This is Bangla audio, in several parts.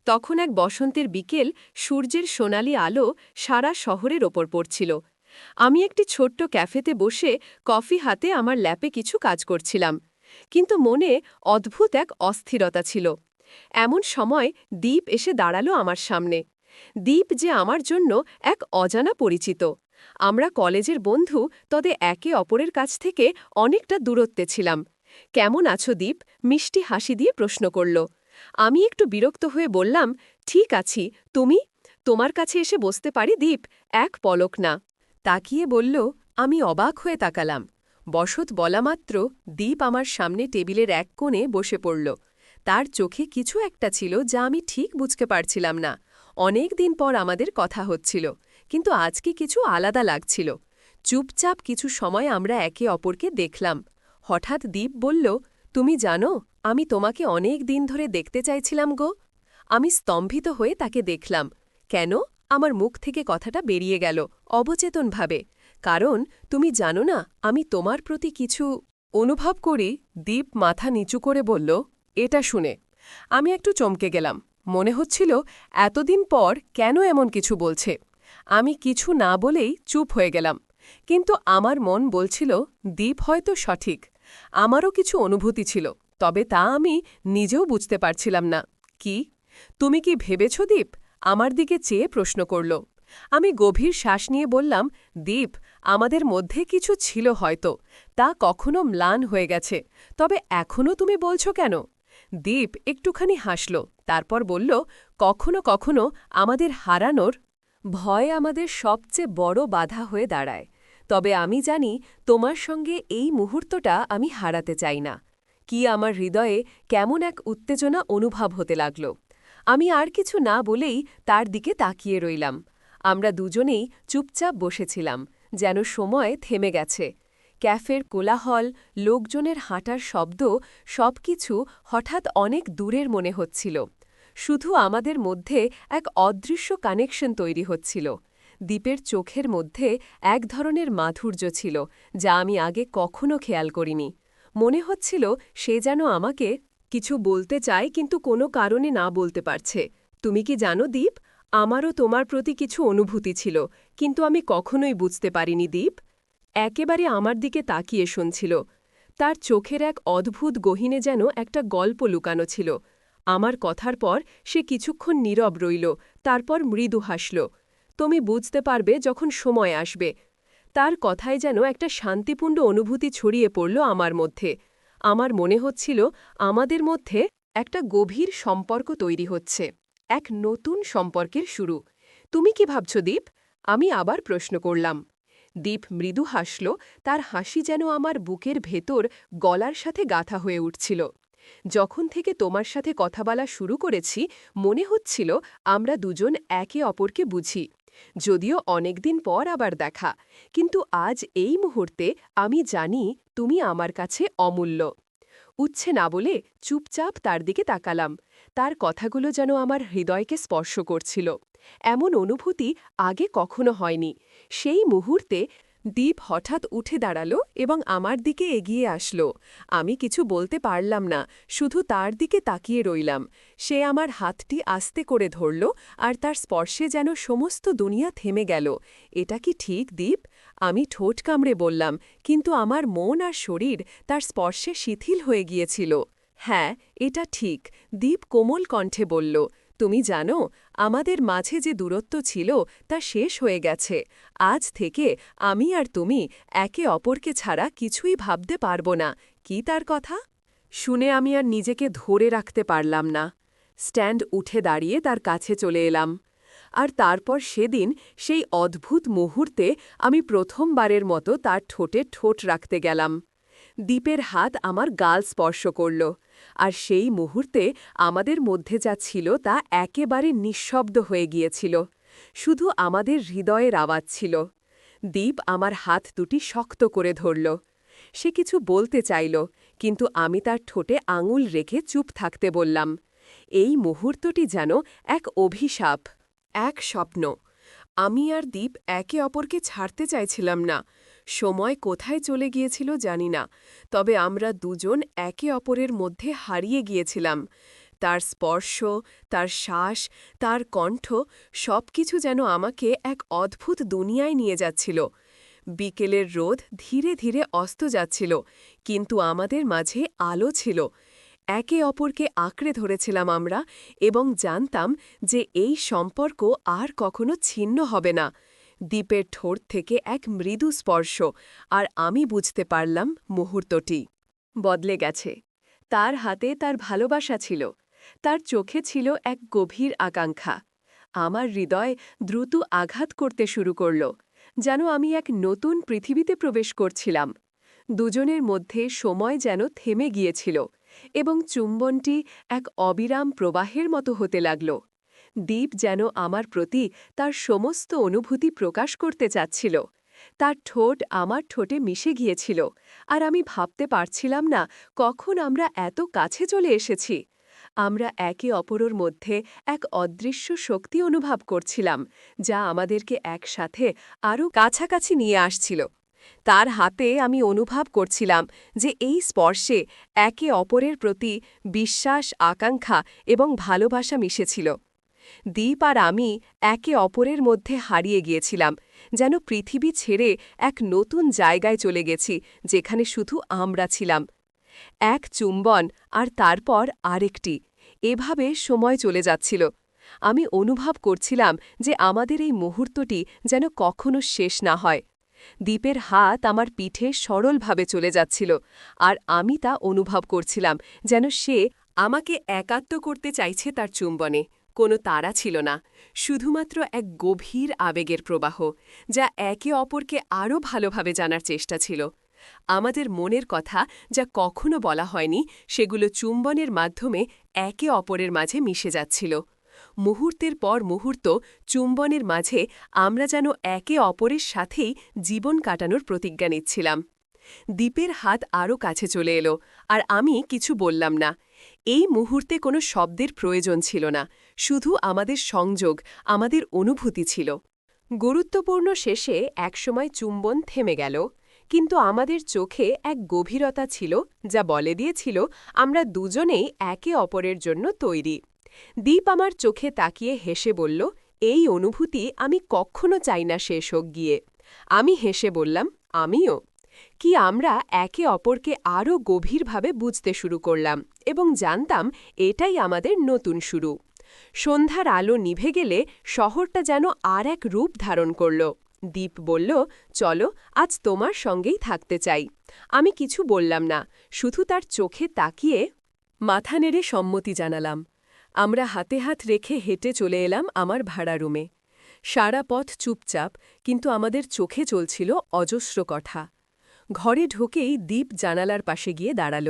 তখন এক বসন্তের বিকেল, সূর্যের সোনালি আলো সারা শহরের ওপর পড়ছিল। আমি একটি ছোট্ট ক্যাফেতে বসে কফি হাতে আমার ল্যাপে কিছু কাজ করছিলাম, কিন্তু মনে অদ্ভুত এক অস্থিরতা ছিল। এমন সময় দীপ এসে দাঁড়ালো আমার সামনে। দীপ যে আমার জন্য এক অজানা পরিচিত। আমরা কলেজের বন্ধু, তবে একে অপরের কাছ থেকে অনেকটা দূরত্বে ছিলাম। কেমন আছো দীপ? মিষ্টি হাসি দিয়ে প্রশ্ন করল। আমি একটু বিরক্ত হয়ে বললাম, ঠিক আছি, তুমি? তোমার কাছে এসে বসতে পারি দীপ? এক পলক না। তাকিয়ে বলল। আমি অবাক হয়ে তাকালাম। বসত বলা মাত্র দীপ আমার সামনে টেবিলের এক কোণে বসে পড়ল। তার চোখে কিছু একটা ছিল যা আমি ঠিক বুঝতে পারছিলাম না। অনেক দিন পর আমাদের কথা হচ্ছিল, কিন্তু আজকে কিছু আলাদা লাগছিল। চুপচাপ কিছু সময় আমরা একে অপরকে দেখলাম। হঠাৎ দীপ বলল, তুমি জানো, আমি তোমাকে অনেক দিন ধরে দেখতে চাইছিলাম গো। আমি স্তম্ভিত হয়ে তাকে দেখলাম। কেন? আমার মুখ থেকে কথাটা বেরিয়ে গেল অবচেতনভাবে। কারণ তুমি জানো না, আমি তোমার প্রতি কিছু অনুভব করি। দীপ মাথা নিচু করে বলল, এটা শুনে আমি একটু চমকে গেলাম। মনে হচ্ছিল এতদিন পর কেন এমন কিছু বলছে। আমি কিছু না বলেই চুপ হয়ে গেলাম। কিন্তু আমার মন বলছিল, দীপ হয়তো সঠিক। আমারও কিছু অনুভূতি ছিল, তবে তা আমি নিজেও বুঝতে পারছিলাম না। কি? তুমি কি ভেবেছ দীপ? আমার দিকে চেয়ে প্রশ্ন করল। আমি গভীর শ্বাস নিয়ে বললাম, দীপ, আমাদের মধ্যে কিছু ছিল হয়তো, তা কখনো ম্লান হয়ে গেছে। তবে এখনও তুমি বলছো কেন? দীপ একটুখানি হাসল, তারপর বলল, কখনো কখনো আমাদের হারানোর ভয় আমাদের সবচেয়ে বড় বাধা হয়ে দাঁড়ায়। তবে আমি জানি, তোমার সঙ্গে এই মুহূর্তটা আমি হারাতে চাই না। কি আমার হৃদয়ে কেমন এক উত্তেজনা অনুভব হতে লাগল। আমি আর কিছু না বলেই তার দিকে তাকিয়ে রইলাম। আমরা দুজনেই চুপচাপ বসেছিলাম, যেন সময় থেমে গেছে। ক্যাফের কোলাহল, লোকজনের হাঁটার শব্দ, সবকিছু হঠাৎ অনেক দূরের মনে হচ্ছিল। শুধু আমাদের মধ্যে এক অদৃশ্য কানেকশন তৈরি হচ্ছিল। দীপের চোখের মধ্যে এক ধরনের মাধুর্য ছিল, যা আমি আগে কখনো খেয়াল করিনি। মনে হচ্ছিল সে যেন আমাকে কিছু বলতে চায়, কিন্তু কোনো কারণে না বলতে পারছে। তুমি কি জানো দীপ, আমারও তোমার প্রতি কিছু অনুভূতি ছিল, কিন্তু আমি কখনোই বুঝতে পারিনি দীপ। একেবারে আমার দিকে তাকিয়ে শুনছিল। তার চোখের এক অদ্ভুত গহীনে যেন একটা গল্প লুকানো ছিল। আমার কথার পর সে কিছুক্ষণ নীরব রইল, তারপর মৃদু হাসল। তুমি বুঝতে পারবে যখন সময় আসবে। তার কথায় যেন একটা শান্তিপূর্ণ অনুভূতি ছড়িয়ে পড়ল আমার মধ্যে। আমার মনে হচ্ছিল আমাদের মধ্যে একটা গভীর সম্পর্ক তৈরি হচ্ছে, এক নতুন সম্পর্কের শুরু। তুমি কি ভাবছ দীপ? আমি আবার প্রশ্ন করলাম। দীপ মৃদু হাসল, তার হাসি যেন আমার বুকের ভেতর গলার সাথে গাঁথা হয়ে উঠছিল। যখন থেকে তোমার সাথে কথা বলা শুরু করেছি, মনে হচ্ছিল আমরা দুজন একে অপরকে বুঝি। যদিও অনেকদিন পর আবার দেখা, কিন্তু আজ এই মুহূর্তে আমি জানি তুমি আমার কাছে অমূল্য। উচ্ছে না বলে চুপচাপ তার দিকে তাকালাম। তার কথাগুলো যেন আমার হৃদয়কে স্পর্শ করছিল। এমন অনুভূতি আগে কখনো হয়নি। সেই মুহূর্তে দীপ হঠাৎ উঠে দাঁড়ালো এবং আমার দিকে এগিয়ে আসলো। আমি কিছু বলতে পারলাম না, শুধু তার দিকে তাকিয়ে রইলাম। সে আমার হাতটি আস্তে করে ধরল, আর তার স্পর্শে যেন সমস্ত দুনিয়া থেমে গেল। এটা কি ঠিক দীপ? আমি ঠোঁট কামড়ে বললাম, কিন্তু আমার মন আর শরীর তার স্পর্শে শিথিল হয়ে গিয়েছিল। হ্যাঁ, এটা ঠিক, দীপ কোমল কণ্ঠে বলল। তুমি জানো, আমাদের মাঝে যে দূরত্ব ছিল তা শেষ হয়ে গেছে। আজ থেকে আমি আর তুমি একে অপরকে ছাড়া কিছুই ভাবতে পারব না। কি তার কথা? শুনে আমি আর নিজেকে ধরে রাখতে পারলাম না। স্ট্যান্ড উঠে দাঁড়িয়ে তার কাছে চলে এলাম। আর তারপর সেদিন সেই অদ্ভুত মুহূর্তে আমি প্রথমবারের মতো তার ঠোঁটে ঠোঁট রাখতে গেলাম। দীপের হাত আমার গাল স্পর্শ করল, আর সেই মুহূর্তে আমাদের মধ্যে যা ছিল তা একেবারে নিঃশব্দ হয়ে গিয়েছিল। শুধু আমাদের হৃদয়ের আওয়াজ ছিল। দীপ আমার হাত দুটি শক্ত করে ধরল। সে কিছু বলতে চাইল, কিন্তু আমি তার ঠোঁটে আঙুল রেখে চুপ থাকতে বললাম। এই মুহূর্তটি যেন এক অভিশাপ, এক স্বপ্ন। আমি আর দীপ একে অপরকে ছাড়তে চাইছিলাম না। সময় কোথায় চলে গিয়েছিল জানি না, তবে আমরা দুজন একে অপরের মধ্যে হারিয়ে গিয়েছিলাম। তার স্পর্শ, তার শ্বাস, তার কণ্ঠ সবকিছু যেন আমাকে এক অদ্ভুত দুনিয়ায় নিয়ে যাচ্ছিল। বিকেলের রোদ ধীরে ধীরে অস্ত যাচ্ছিল, কিন্তু আমাদের মাঝে আলো ছিল। একে অপরকে আঁকড়ে ধরেছিলাম আমরা এবং জানতাম যে এই সম্পর্ক আর কখনো ছিন্ন হবে না। দ্বীপের ঠোঁট থেকে এক মৃদু স্পর্শ, আর আমি বুঝতে পারলাম মুহূর্তটি বদলে গেছে। তার হাতে তার ভালোবাসা ছিল, তার চোখে ছিল এক গভীর আকাঙ্ক্ষা। আমার হৃদয় দ্রুত আঘাত করতে শুরু করল, যেন আমি এক নতুন পৃথিবীতে প্রবেশ করছিলাম। দুজনের মধ্যে সময় যেন থেমে গিয়েছিল এবং চুম্বনটি এক অবিরাম প্রবাহের মতো হতে লাগল। দ্বীপ যেন আমার প্রতি তার সমস্ত অনুভূতি প্রকাশ করতে চাচ্ছিল। তার ঠোঁট আমার ঠোঁটে মিশে গিয়েছিল, আর আমি ভাবতে পারছিলাম না কখন আমরা এত কাছে চলে এসেছি। আমরা একে অপরের মধ্যে এক অদৃশ্য শক্তি অনুভব করছিলাম, যা আমাদেরকে একসাথে আরও কাছাকাছি নিয়ে আসছিল। তার হাতে আমি অনুভব করছিলাম যে এই স্পর্শে একে অপরের প্রতি বিশ্বাস, আকাঙ্ক্ষা এবং ভালোবাসা মিশেছিল। দ্বীপ আর আমি একে অপরের মধ্যে হারিয়ে গিয়েছিলাম, যেন পৃথিবী ছেড়ে এক নতুন জায়গায় চলে গেছি, যেখানে শুধু আমরা ছিলাম। এক চুম্বন, আর তারপর আরেকটি, এভাবে সময় চলে যাচ্ছিল। আমি অনুভব করছিলাম যে আমাদের এই মুহূর্তটি যেন কখনো শেষ না হয়। দ্বীপের হাত আমার পিঠে সরলভাবে চলে যাচ্ছিল, আর আমি তা অনুভব করছিলাম যেন সে আমাকে একাত্ম করতে চাইছে তার চুম্বনে। কোনো তাড়া ছিল না, শুধুমাত্র এক গভীর আবেগের প্রবাহ, যা একে অপরকে আরও ভালোভাবে জানার চেষ্টা ছিল। আমাদের মনের কথা যা কখনো বলা হয়নি, সেগুলো চুম্বনের মাধ্যমে একে অপরের মাঝে মিশে যাচ্ছিল। মুহূর্তের পর মুহূর্ত চুম্বনের মাঝে আমরা যেন একে অপরের সাথেই জীবন কাটানোর প্রতিজ্ঞা নিচ্ছিলাম। দ্বীপের হাত আরও কাছে চলে এলো, আর আমি কিছু বললাম না। এই মুহূর্তে কোনো শব্দের প্রয়োজন ছিল না, শুধু আমাদের সংযোগ, আমাদের অনুভূতি ছিল। গুরুত্বপূর্ণ শেষে একসময় চুম্বন থেমে গেল, কিন্তু আমাদের চোখে এক গভীরতা ছিল যা বলে দিয়েছিল আমরা দুজনেই একে অপরের জন্য তৈরি। দ্বীপ আমার চোখে তাকিয়ে হেসে বলল, এই অনুভূতি আমি কখনো চাই না শেষ হোক গিয়ে। আমি হেসে বললাম, আমিও। কি আমরা একে অপরকে আরও গভীরভাবে বুঝতে শুরু করলাম এবং জানতাম এটাই আমাদের নতুন শুরু। সন্ধ্যার আলো নিভে গেলে শহরটা যেন আর এক রূপ ধারণ করল। দ্বীপ বলল, চলো, আজ তোমার সঙ্গেই থাকতে চাই। আমি কিছু বললাম না, শুধু তার চোখে তাকিয়ে মাথা নেড়ে সম্মতি জানালাম। আমরা হাতে হাত রেখে হেঁটে চলে এলাম আমার ভাড়া রুমে। সারা পথ চুপচাপ, কিন্তু আমাদের চোখে চলছিল অজস্র কথা। ঘরে ঢুকেই দ্বীপ জানালার পাশে গিয়ে দাঁড়াল।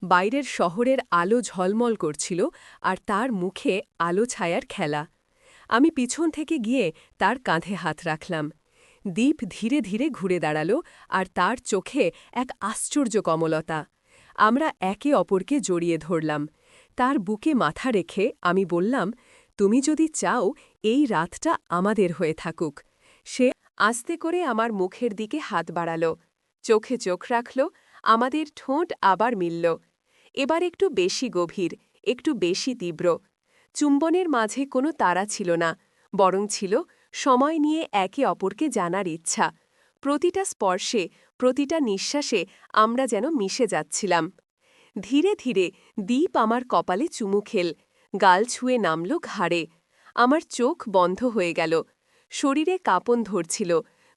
বাইরের শহরের আলো ঝলমল করছিল, আর তার মুখে আলো ছায়ার খেলা। আমি পিছন থেকে গিয়ে তার কাঁধে হাত রাখলাম। দ্বীপ ধীরে ধীরে ঘুরে দাঁড়াল, আর তার চোখে এক আশ্চর্য কমলতা। আমরা একে অপরকে জড়িয়ে ধরলাম। তার বুকে মাথা রেখে আমি বললাম, তুমি যদি চাও এই রাতটা আমাদের হয়ে থাকুক। সে আস্তে করে আমার মুখের দিকে হাত বাড়াল, চোখে চোখ রাখল, আমাদের ঠোঁট আবার মিলল। এবার একটু বেশি গভীর, একটু বেশি তীব্র। চুম্বনের মাঝে কোনো তাড়া ছিল না, বরং ছিল সময় নিয়ে একে অপরকে জানার ইচ্ছা। প্রতিটা স্পর্শে, প্রতিটা নিঃশ্বাসে আমরা যেন মিশে যাচ্ছিলাম। ধীরে ধীরে দ্বীপ আমার কপালে চুমু খেল, গাল ছুঁয়ে নামল ঘাড়ে। আমার চোখ বন্ধ হয়ে গেল। শরীরে কাঁপন ধরছিল,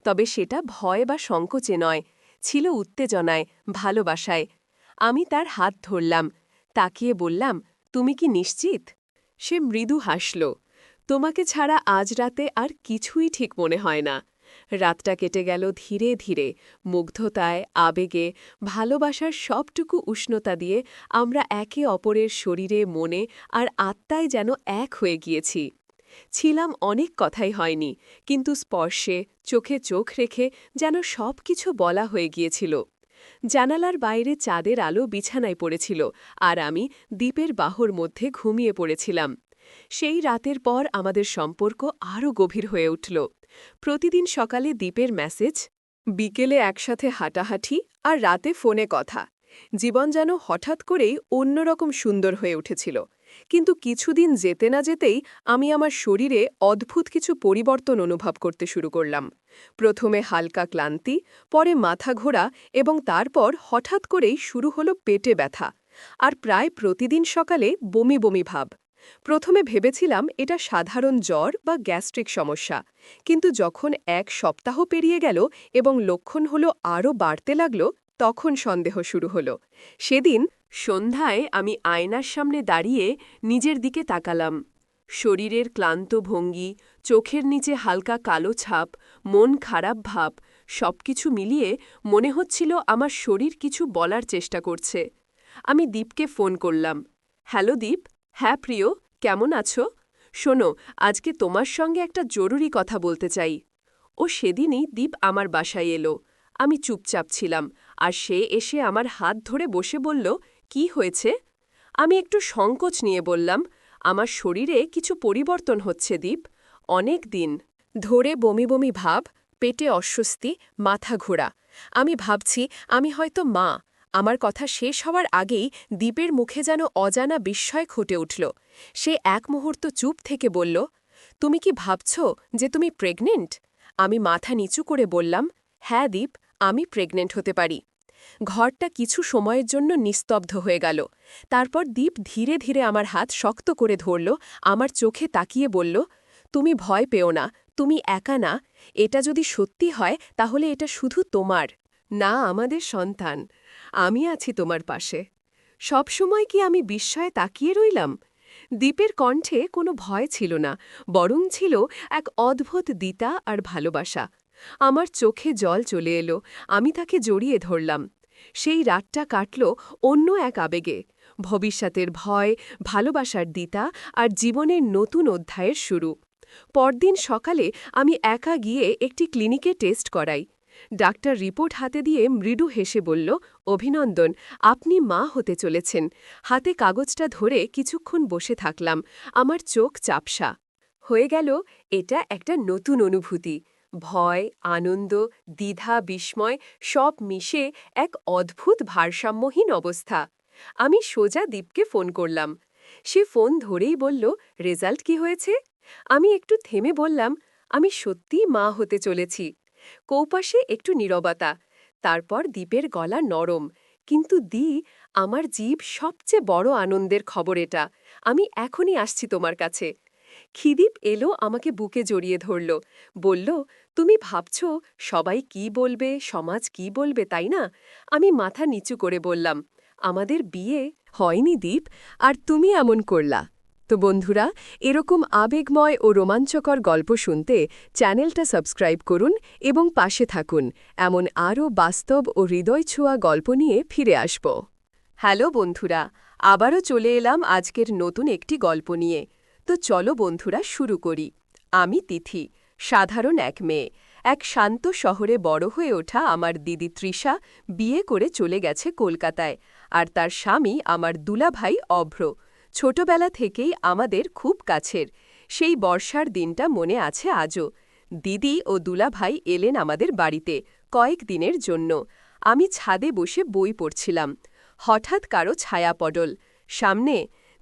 তবে সেটা ভয় বা সংকোচে নয়, ছিল উত্তেজনায়, ভালোবাসায়। আমি তার হাত ধরলাম, তাকিয়ে বললাম, তুমি কি নিশ্চিত? সে মৃদু হাসল। তোমাকে ছাড়া আজ রাতে আর কিছুই ঠিক মনে হয় না। রাতটা কেটে গেল ধীরে ধীরে, মুগ্ধতায়, আবেগে, ভালোবাসার সবটুকু উষ্ণতা দিয়ে আমরা একে অপরের শরীরে, মনে আর আত্মায় যেন এক হয়ে গিয়েছি। ছিলাম অনেক কথাই হয়নি, কিন্তু স্পর্শে, চোখে চোখ রেখে যেন সব কিছু বলা হয়ে গিয়েছিল। জানালার বাইরে চাঁদের আলো বিছানায় পড়েছিল, আর আমি দ্বীপের বাহুর মধ্যে ঘুমিয়ে পড়েছিলাম। সেই রাতের পর আমাদের সম্পর্ক আরও গভীর হয়ে উঠল। প্রতিদিন সকালে দ্বীপের মেসেজ, বিকেলে একসাথে হাঁটাহাঁটি, আর রাতে ফোনে কথা। জীবন যেন হঠাৎ করেই অন্যরকম সুন্দর হয়ে উঠেছিল। কিন্তু কিছুদিন যেতে না যেতেই আমি আমার শরীরে অদ্ভুত কিছু পরিবর্তন অনুভব করতে শুরু করলাম। প্রথমে হালকা ক্লান্তি, পরে মাথা ঘোরা এবং তারপর হঠাৎ করেই শুরু হলো পেটে ব্যথা। আর প্রায় প্রতিদিন সকালে বমি বমি ভাব। প্রথমে ভেবেছিলাম এটা সাধারণ জ্বর বা গ্যাস্ট্রিক সমস্যা, কিন্তু যখন 1 সপ্তাহ পেরিয়ে গেল এবং লক্ষণ হলো আরও বাড়তে লাগল, তখন সন্দেহ শুরু হলো। সেদিন সন্ধ্যায় আমি আয়নার সামনে দাঁড়িয়ে নিজের দিকে তাকালাম। শরীরের ক্লান্ত ভঙ্গি, চোখের নিচে হালকা কালো ছাপ, মন খারাপ ভাব, সবকিছু মিলিয়ে মনে হচ্ছিল আমার শরীর কিছু বলার চেষ্টা করছে। আমি দীপকে ফোন করলাম। হ্যালো দীপ। হ্যাঁ প্রিয়, কেমন আছো? শোনো, আজকে তোমার সঙ্গে একটা জরুরি কথা বলতে চাই। ও সেদিনই দীপ আমার বাসায় এলো। আমি চুপচাপ ছিলাম, আর সে এসে আমার হাত ধরে বসে বলল, কি হয়েছে? আমি একটু সংকোচ নিয়ে বললাম, আমার শরীরে কিছু পরিবর্তন হচ্ছে দীপ। অনেক দিন ধরে বমি বমি ভাব, পেটে অস্বস্তি, মাথা ঘোরা। আমি ভাবছি আমি হয়তো মা। আমার কথা শেষ হওয়ার আগেই দীপের মুখে যেন অজানা বিস্ময় ফুটে উঠল। সে এক মুহূর্ত চুপ থেকে বলল, তুমি কি ভাবছ যে তুমি প্রেগনেন্ট? আমি মাথা নিচু করে বললাম, হ্যাঁ দীপ, আমি প্রেগনেন্ট হতে পারি। ঘরটা কিছু সময়ের জন্য নিস্তব্ধ হয়ে গেল। তারপর দীপ ধীরে ধীরে আমার হাত শক্ত করে ধরল, আমার চোখে তাকিয়ে বলল, তুমি ভয় পেও না, তুমি একা না। এটা যদি সত্যি হয় তাহলে এটা শুধু তোমার না, আমাদের সন্তান। আমি আছি তোমার পাশে। সবসময় কি আমি বিস্ময়ে তাকিয়ে রইলাম? দীপের কণ্ঠে কোনো ভয় ছিল না, বরং ছিল এক অদ্ভুত দিতা আর ভালোবাসা। আমার চোখে জল চলে এলো, আমি তাকে জড়িয়ে ধরলাম। সেই রাতটা কাটল অন্য এক আবেগে, ভবিষ্যতের ভয়, ভালোবাসার দিতা আর জীবনের নতুন অধ্যায়ের শুরু। পরদিন সকালে আমি একা গিয়ে একটি ক্লিনিকে টেস্ট করাই। ডাক্তার রিপোর্ট হাতে দিয়ে মৃদু হেসে বলল, অভিনন্দন, আপনি মা হতে চলেছেন। হাতে কাগজটা ধরে কিছুক্ষণ বসে থাকলাম, আমার চোখ চাপসা হয়ে গেল। এটা একটা নতুন অনুভূতি। ভয়, আনন্দ, দ্বিধা, বিস্ময় সব মিশে এক অদ্ভুত ভারসাম্যহীন অবস্থা। আমি সোজা দীপকে ফোন করলাম। সে ফোন ধরেই বলল, রেজাল্ট কি হয়েছে? আমি একটু থেমে বললাম, আমি সত্যিই মা হতে চলেছি। কৌপাশে একটু নীরবতা। তারপর দীপের গলা নরম, কিন্তু আমার জিভ সবচেয়ে বড় আনন্দের খবর এটা। আমি এখনই আসছি তোমার কাছে। খিদীপ এলো, আমাকে বুকে জড়িয়ে ধরল, বলল, তুমি ভাবছ সবাই কি বলবে, সমাজ কি বলবে, তাই না? আমি মাথা নিচু করে বললাম, আমাদের বিয়ে হয়নি দীপ, আর তুমি এমন করলা। তো বন্ধুরা, এরকম আবেগময় ও রোমাঞ্চকর গল্প শুনতে চ্যানেলটা সাবস্ক্রাইব করুন এবং পাশে থাকুন। এমন আরও বাস্তব ও হৃদয় ছোঁয়া গল্প নিয়ে ফিরে আসব। হ্যালো বন্ধুরা, আবারও চলে এলাম আজকের নতুন একটি গল্প নিয়ে। তো চলো বন্ধুরা, শুরু করি। আমি তিথি, সাধারণ এক মেয়ে। এক শান্ত শহরে বড় হয়ে ওঠা আমার দিদি তৃষা বিয়ে করে চলে গেছে কলকাতায়, আর তার স্বামী আমার দুলাভাই অভ্র। ছোটবেলা থেকেই আমাদের খুব কাছের। সেই বর্ষার দিনটা মনে আছে আজও। দিদি ও দুলাভাই এলেন আমাদের বাড়িতে কয়েক দিনের জন্য। আমি ছাদে বসে বই পড়ছিলাম। হঠাৎ কারো ছায়াপডল সামনে।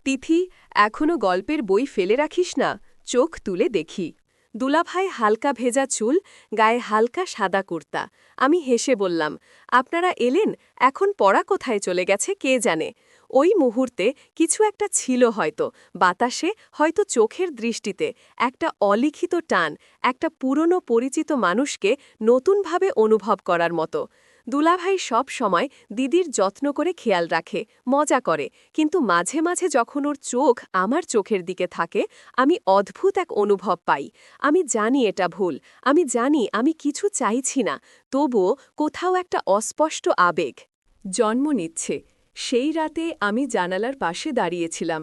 তিথি, এখনো গল্পের বই ফেলে রাখিস না? চোখ তুলে দেখি। দুলাভাই হালকা ভেজা চুল, গায়ে হালকা সাদা কুর্তা। আমি হেসে বললাম, আপনারা এলেন, এখন পড়া কোথায় চলে গেছে কে জানে। ওই মুহূর্তে কিছু একটা ছিল, হয়তো বাতাসে, হয়তো চোখের দৃষ্টিতে, একটা অলিখিত টান, একটা পুরনো পরিচিত মানুষকে নতুনভাবে অনুভব করার মতো। দুলাভাই সব সময় দিদির যত্ন করে খেয়াল রাখে, মজা করে, কিন্তু মাঝে মাঝে যখন ওর চোখ আমার চোখের দিকে থাকে, আমি অদ্ভুত এক অনুভব পাই। আমি জানি এটা ভুল, আমি জানি আমি কিছু চাইছি না, তবুও কোথাও একটা অস্পষ্ট আবেগ জন্ম নিচ্ছে। সেই রাতে আমি জানালার পাশে দাঁড়িয়েছিলাম।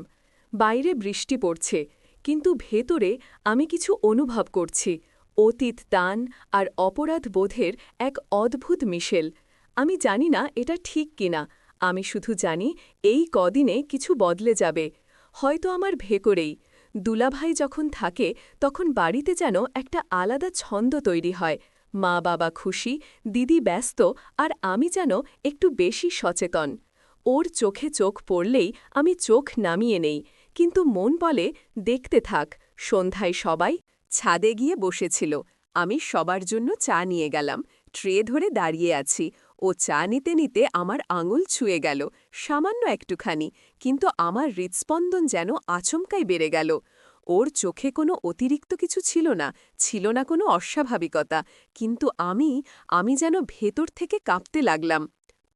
বাইরে বৃষ্টি পড়ছে, কিন্তু ভেতরে আমি কিছু অনুভব করছি, অতীত টান আর অপরাধ বোধের এক অদ্ভুত মিশেল। আমি জানি না এটা ঠিক কিনা, আমি শুধু জানি এই কদিনে কিছু বদলে যাবে, হয়তো আমার ভেতরেই। দুলাভাই যখন থাকে তখন বাড়িতে যেন একটা আলাদা ছন্দ তৈরি হয়। মা বাবা খুশি, দিদি ব্যস্ত, আর আমি যেন একটু বেশি সচেতন। ওর চোখে চোখ পড়লেই আমি চোখ নামিয়ে নেই, কিন্তু মন বলে দেখতে থাক। সন্ধ্যায় সবাই ছাদে গিয়ে বসেছিল। আমি সবার জন্য চা নিয়ে গেলাম। ট্রে ধরে দাঁড়িয়ে আছি। ও চা নিতে নিতে আমার আঙুল ছুঁয়ে গেল, সামান্য একটুখানি, কিন্তু আমার হৃৎস্পন্দন যেন আচমকাই বেড়ে গেল। ওর চোখে কোনো অতিরিক্ত কিছু ছিল না কোনো অস্বাভাবিকতা, কিন্তু আমি যেন ভেতর থেকে কাঁপতে লাগলাম।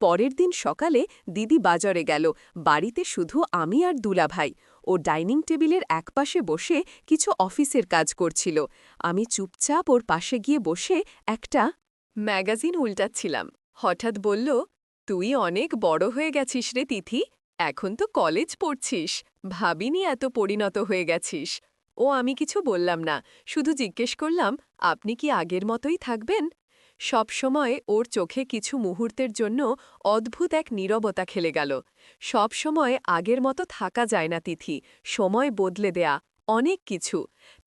পরের দিন সকালে দিদি বাজারে গেল। বাড়িতে শুধু আমি আর দুলাভাই। ও ডাইনিং টেবিলের একপাশে বসে কিছু অফিসের কাজ করছিল। আমি চুপচাপ ওর পাশে গিয়ে বসে একটা ম্যাগাজিন উল্টাচ্ছিলাম। হঠাৎ বলল, তুই অনেক বড় হয়ে গেছিস রে তিথি, এখন তো কলেজ পড়ছিস, ভাবিনি এত পরিণত হয়ে গেছিস। আমি কিছু বললাম না, শুধু জিজ্ঞেস করলাম, আপনি কি আগের মতোই থাকবেন? সবসময় ওর চোখে কিছু মুহূর্তের জন্য অদ্ভুত এক নীরবতা খেলে গেল। সবসময় আগের মতো থাকা যায় না তিথি, সময় বদলে দেয়া, অনেক কিছু।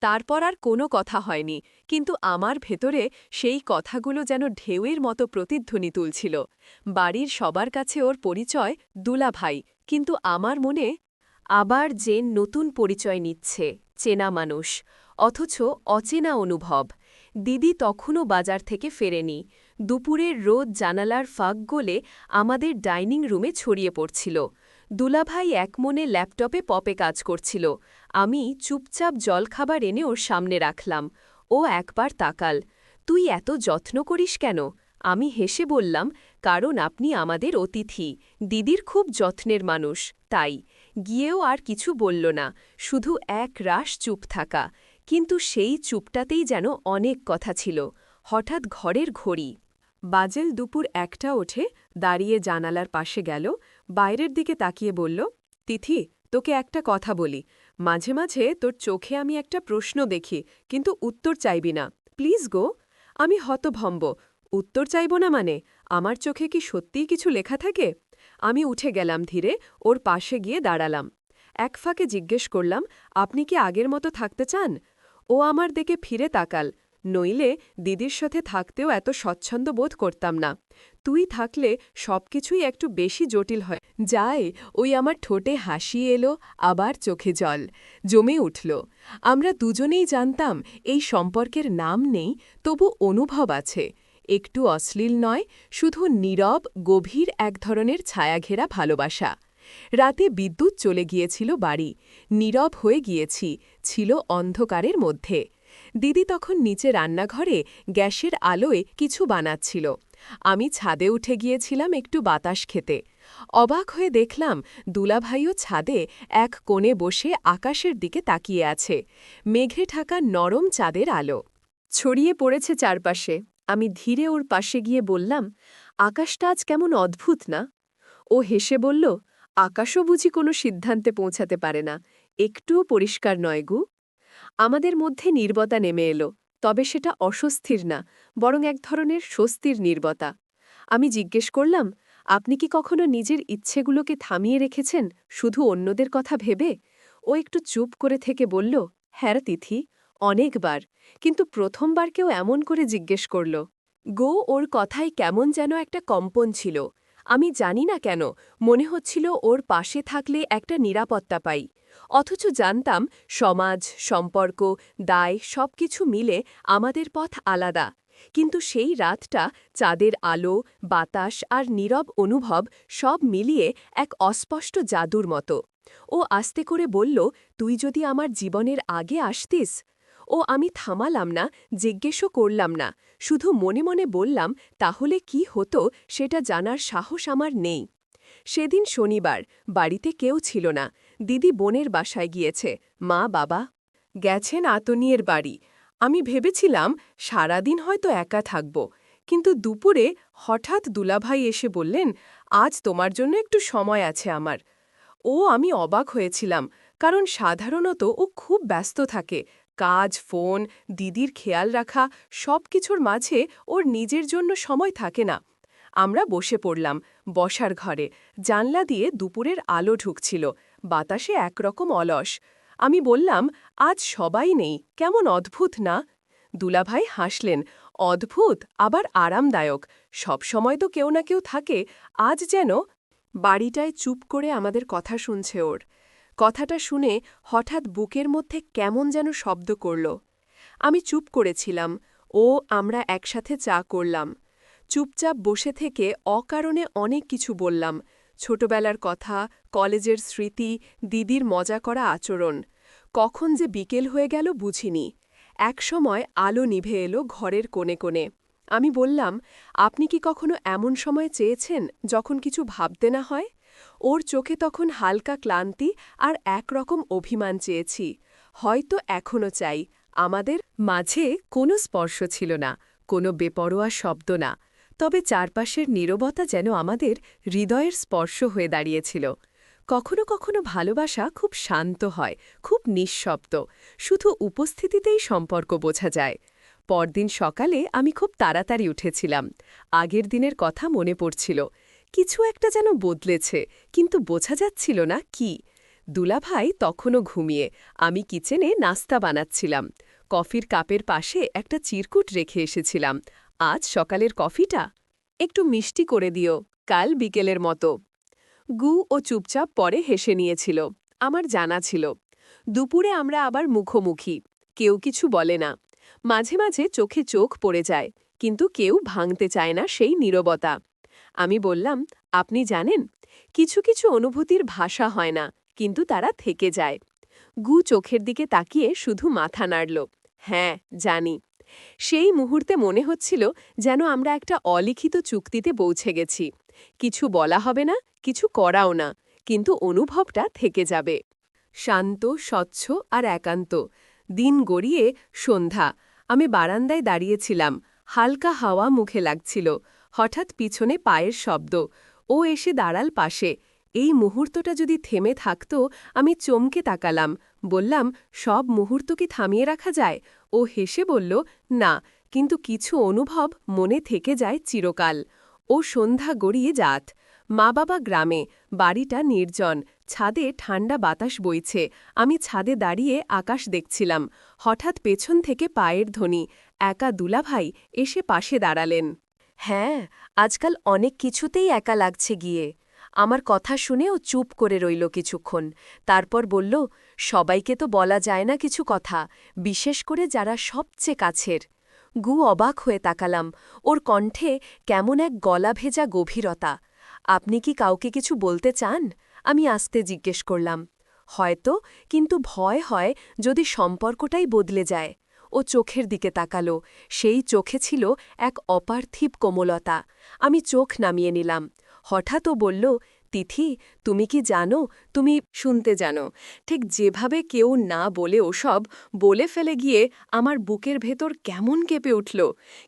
তারপর আর কোনো কথা হয়নি, কিন্তু আমার ভেতরে সেই কথাগুলো যেন ঢেউয়ের মতো প্রতিধ্বনি তুলছিল। বাড়ির সবার কাছে ওর পরিচয় দুলাভাই, কিন্তু আমার মনে আবার যে নতুন পরিচয় নিচ্ছে, চেনা মানুষ, অথচ অচেনা অনুভব। দিদি তখনও বাজার থেকে ফেরেনি। দুপুরের রোদ জানালার ফাঁক গলে আমাদের ডাইনিং রুমে ছড়িয়ে পড়ছিল। দুলাভাই একমনে ল্যাপটপে পপে কাজ করছিল। আমি চুপচাপ জলখাবার এনে ওর সামনে রাখলাম। ও একবার তাকাল। তুই এত যত্ন করিস কেন? আমি হেসে বললাম, কারণ আপনি আমাদের অতিথি, দিদির খুব যত্নের মানুষ, তাই। গিয়েও আর কিছু বলল না, শুধু এক রাশ চুপ থাকা। কিন্তু সেই চুপটাতেই যেন অনেক কথা ছিল। হঠাৎ ঘরের ঘড়ি বাজেল দুপুর 1টা ওঠে, দাঁড়িয়ে জানালার পাশে গেল, বাইরের দিকে তাকিয়ে বলল, তিথি, তোকে একটা কথা বলি, মাঝে মাঝে তোর চোখে আমি একটা প্রশ্ন দেখি, কিন্তু উত্তর চাইবি না, প্লিজ গো। আমি হতভম্ব। উত্তর চাইব না মানে? আমার চোখে কি সত্যিই কিছু লেখা থাকে? আমি উঠে গেলাম ধীরে, ওর পাশে গিয়ে দাঁড়ালাম। এক ফাঁকে জিজ্ঞেস করলাম, আপনি কি আগের মতো থাকতে চান? ও আমার দিকে ফিরে তাকাল। নইলে দিদির সাথে থাকতেও এত স্বচ্ছন্দ বোধ করতাম না। তুই থাকলে সবকিছুই একটু বেশি জটিল হয় যায়। ওই আমার ঠোঁটে হাসি এলো, আবার চোখে জল জমে উঠল। আমরা দুজনেই জানতাম এই সম্পর্কের নাম নেই, তবু অনুভব আছে। একটু অশ্লীল নয়, শুধু নীরব গভীর এক ধরনের ছায়াঘেরা ভালোবাসা। রাতে বিদ্যুৎ চলে গিয়েছিল বাড়ি। নীরব হয়ে গিয়েছি, ছিল অন্ধকারের মধ্যে। দিদি তখন নিচে রান্নাঘরে গ্যাসের আলোয় কিছু বানাচ্ছিল। আমি ছাদে উঠে গিয়েছিলাম একটু বাতাস খেতে। অবাক হয়ে দেখলাম দুলাভাইও ছাদে এক কোণে বসে আকাশের দিকে তাকিয়ে আছে। মেঘে ঢাকা নরম চাঁদের আলো ছড়িয়ে পড়েছে চারপাশে। আমি ধীরে ওর পাশে গিয়ে বললাম, আকাশটা আজ কেমন অদ্ভুত না? ও হেসে বলল, আকাশও বুঝি কোনো সিদ্ধান্তে পৌঁছাতে পারে না, একটুও পরিষ্কার নয় গু। আমাদের মধ্যে নীরবতা নেমে এলো, তবে সেটা অস্বস্তির না, বরং এক ধরনের স্বস্তির নীরবতা। আমি জিজ্ঞেস করলাম, আপনি কি কখনো নিজের ইচ্ছেগুলোকে থামিয়ে রেখেছেন, শুধু অন্যদের কথা ভেবে? ও একটু চুপ করে থেকে বলল, হ্যাঁ তিথি, অনেকবার, কিন্তু প্রথমবার কেউ এমন করে জিজ্ঞেস করল। গো ওর কথায় কেমন যেন একটা কম্পন ছিল। আমি জানি না কেন, মনে হচ্ছিল ওর পাশে থাকলে একটা নিরাপত্তা পাই। অথচ জানতাম সমাজ, সম্পর্ক, দায় সবকিছু মিলে আমাদের পথ আলাদা। কিন্তু সেই রাতটা, চাঁদের আলো, বাতাস আর নীরব অনুভব সব মিলিয়ে এক অস্পষ্ট জাদুর মতো। ও আস্তে করে বলল, তুই যদি আমার জীবনের আগে আসতিস। আমি থামালাম না, জিজ্ঞেসও করলাম না, শুধু মনে মনে বললাম, তাহলে কি হতো সেটা জানার সাহস আমার নেই। সেদিন শনিবার, বাড়িতে কেউ ছিল না। দিদি বোনের বাসায় গিয়েছে, মা বাবা গেছেন আতনিয়ের বাড়ি। আমি ভেবেছিলাম সারাদিন হয়তো একা থাকব, কিন্তু দুপুরে হঠাৎ দুলাভাই এসে বললেন, আজ তোমার জন্য একটু সময় আছে আমার। আমি অবাক হয়েছিলাম, কারণ সাধারণত ও খুব ব্যস্ত থাকে, কাজ, ফোন, দিদির খেয়াল রাখা, সব কিছুর মাঝে ওর নিজের জন্য সময় থাকে না। আমরা বসে পড়লাম বসার ঘরে, জানলা দিয়ে দুপুরের আলো ঢুকছিল, বাতাসে একরকম অলস। আমি বললাম, আজ সবাই নেই, কেমন অদ্ভুত না? দুলাভাই হাসলেন, অদ্ভুত আবার আরামদায়ক, সবসময় তো কেউ না কেউ থাকে, আজ যেন। বাড়িটায় চুপ করে আমাদের কথা শুনছে ওর। কথাটা শুনে হঠাৎ বুকের মধ্যে কেমন যেন শব্দ করল। আমি চুপ করেছিলাম। আমরা একসাথে চা করলাম। চুপচাপ বসে থেকে অকারণে অনেক কিছু বললাম। ছোটবেলার কথা, কলেজের স্মৃতি, দিদির মজা করা আচরণ। কখন যে বিকেল হয়ে গেল বুঝিনি। একসময় আলো নিভে এলো ঘরের কোণে কোণে। আমি বললাম, আপনি কি কখনো এমন সময় চেয়েছেন যখন কিছু ভাবতে না হয়? ওর চোখে তখন হালকা ক্লান্তি আর একরকম অভিমান চেয়েছি। হয়তো এখনো চাই। আমাদের মাঝে কোনো স্পর্শ ছিল না, কোনো বেপরোয়া শব্দ না। তবে চারপাশের নীরবতা যেন আমাদের হৃদয়ের স্পর্শ হয়ে দাঁড়িয়েছিল। কখনো কখনো ভালোবাসা খুব শান্ত হয়, খুব নিঃশব্দ, শুধু উপস্থিতিতেই সম্পর্ক বোঝা যায়। পরদিন সকালে আমি খুব তাড়াতাড়ি উঠেছিলাম। আগের দিনের কথা মনে পড়ছিল। কিছু একটা যেন বদলেছে, কিন্তু বোঝা যাচ্ছিল না কি। দুলাভাই তখনও ঘুমিয়ে, আমি কিচেনে নাস্তা বানাচ্ছিলাম। কফির কাপের পাশে একটা চিরকুট রেখে এসেছিলাম। আজ সকালের কফিটা একটু মিষ্টি করে দিও, কাল বিকেলের মতো। গু ও চুপচাপ পরে হেসে নিয়েছিল। আমার জানা ছিল। দুপুরে আমরা আবার মুখোমুখি। কেউ কিছু বলে না। মাঝে মাঝে চোখে চোখ পড়ে যায়, কিন্তু কেউ ভাঙতে চায় না সেই নীরবতা। আমি বললাম, আপনি জানেন, কিছু কিছু অনুভূতির ভাষা হয় না, কিন্তু তারা থেকে যায়। গু চোখের দিকে তাকিয়ে শুধু মাথা নাড়ল। হ্যাঁ, জানি। সেই মুহূর্তে মনে হচ্ছিল যেন আমরা একটা অলিখিত চুক্তিতে পৌঁছে গেছি। কিছু বলা হবে না, কিছু করাও না, কিন্তু অনুভবটা থেকে যাবে। শান্ত, স্বচ্ছ আর একান্ত। দিন গড়িয়ে সন্ধ্যা। আমি বারান্দায় দাঁড়িয়েছিলাম। হালকা হাওয়া মুখে লাগছিল। হঠাৎ পিছনে পায়ের শব্দ। ও এসে দাঁড়াল পাশে। এই মুহূর্তটা যদি থেমে থাকত, আমি চমকে তাকালাম। বললাম, সব মুহূর্ত কি থামিয়ে রাখা যায়? ও হেসে বলল, না, কিন্তু কিছু অনুভব মনে থেকে যায় চিরকাল। ও সন্ধ্যা গড়িয়ে যাত। মা বাবা গ্রামে, বাড়িটা নির্জন, ছাদে ঠান্ডা বাতাস বইছে। আমি ছাদে দাঁড়িয়ে আকাশ দেখছিলাম। হঠাৎ পেছন থেকে পায়ের ধ্বনি। একা দুলাভাই এসে পাশে দাঁড়ালেন। হ্যাঁ, আজকাল অনেক কিছুতেই একা লাগছে গিয়ে। আমার কথা শুনে ও চুপ করে রইল কিছুক্ষণ। তারপর বলল, সবাইকে তো বলা যায় না কিছু কথা, বিশেষ করে যারা সবচেয়ে কাছের। গু অবাক হয়ে তাকালাম। ওর কণ্ঠে কেমন এক গলা ভেজা গভীরতা। আপনি কি কাউকে কিছু বলতে চান? আমি আস্তে জিজ্ঞেস করলাম। হয়তো, কিন্তু ভয় হয় যদি সম্পর্কটাই বদলে যায়। ও চোখের দিকে তাকালো। সেই চোখে ছিল এক অপার্থিব কোমলতা। আমি চোখ নামিয়ে নিলাম। হঠাৎ ও বলল, তিথি, তুমি কি জানো, তুমি শুনতে জানো। ঠিক যেভাবে কেউ না বলে ওসব বলে ফেলে গিয়ে আমার বুকের ভেতর কেমন কেঁপে উঠল।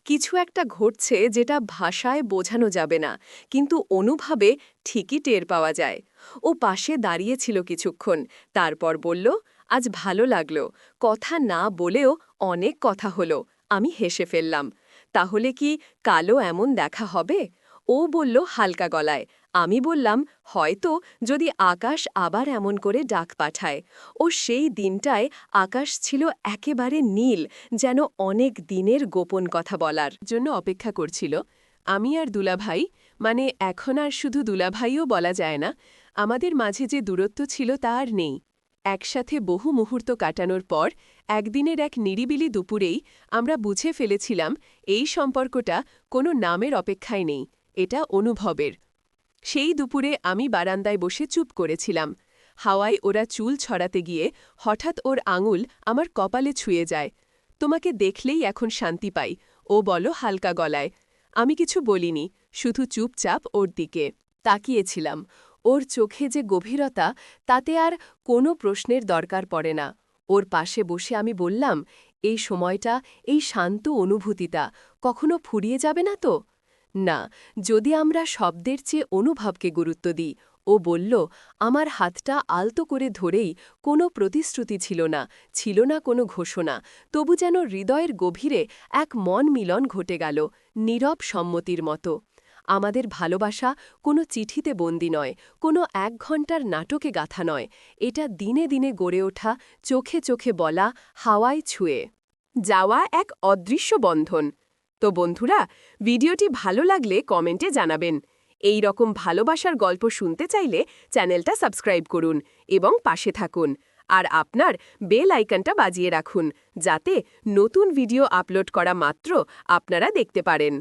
কিছু একটা ঘটছে যেটা ভাষায় বোঝানো যাবে না, কিন্তু অনুভবে ঠিকই টের পাওয়া যায়। ও পাশে দাঁড়িয়েছিল কিছুক্ষণ, তারপর বলল, আজ ভালো লাগলো। কথা না বলেও অনেক কথা হলো। আমি হেসে ফেললাম। তাহলে কি কালও এমন দেখা হবে? ও বলল হালকা গলায়। আমি বললাম, হয়তো, যদি আকাশ আবার এমন করে ডাক পাঠায়। ও সেই দিনটায় আকাশ ছিল একেবারে নীল, যেন অনেক দিনের গোপন কথা বলার জন্য অপেক্ষা করছিল। আমি আর দুলাভাই, মানে এখন আর শুধু দুলাভাইও বলা যায় না, আমাদের মাঝে যে দূরত্ব ছিল তা আর নেই। একসাথে বহু মুহূর্ত কাটানোর পর একদিনের এক নিরিবিলি দুপুরেই আমরা বুঝে ফেলেছিলাম এই সম্পর্কটা কোনো নামের অপেক্ষায় নেই, এটা অনুভবের। সেই দুপুরে আমি বারান্দায় বসে চুপ করেছিলাম। হাওয়ায় ওরা চুল ছড়াতে গিয়ে হঠাৎ ওর আঙুল আমার কপালে ছুঁয়ে যায়। তোমাকে দেখলেই এখন শান্তি পাই, ও বলো হালকা গলায়। আমি কিছু বলিনি, শুধু চুপচাপ ওর দিকে তাকিয়েছিলাম। ওর চোখে যে গভীরতা, তাতে আর কোনো প্রশ্নের দরকার পড়ে না। ওর পাশে বসে আমি বললাম, এই সময়টা, এই শান্ত অনুভূতিটা কখনো ফুরিয়ে যাবে না তো? না, যদি আমরা শব্দের চেয়ে অনুভবকে গুরুত্ব দিই। ও বলল, আমার হাতটা আলতো করে ধরেই, কোনো প্রতিশ্রুতি ছিল না, ছিল না কোনো ঘোষণা, তবু যেন হৃদয়ের গভীরে এক মন মিলন ঘটে গেল, নীরব সম্মতির মতো। আমাদের ভালোবাসা কোনো চিঠিতে বন্দী নয়, কোনো ১ ঘণ্টার নাটকে গাথা নয়, এটা দিনে দিনে গড়ে ওঠা, চোখে চোখে বলা, হাওয়ায় ছুঁয়ে যাওয়া এক অদৃশ্য বন্ধন। তো বন্ধুরা, ভিডিওটি ভালো লাগলে কমেন্টে জানাবেন। এই রকম ভালোবাসার গল্প শুনতে চাইলে চ্যানেলটা সাবস্ক্রাইব করুন এবং পাশে থাকুন আর আপনার বেল আইকনটা বাজিয়ে রাখুন যাতে নতুন ভিডিও আপলোড করা মাত্র আপনারা দেখতে পারেন।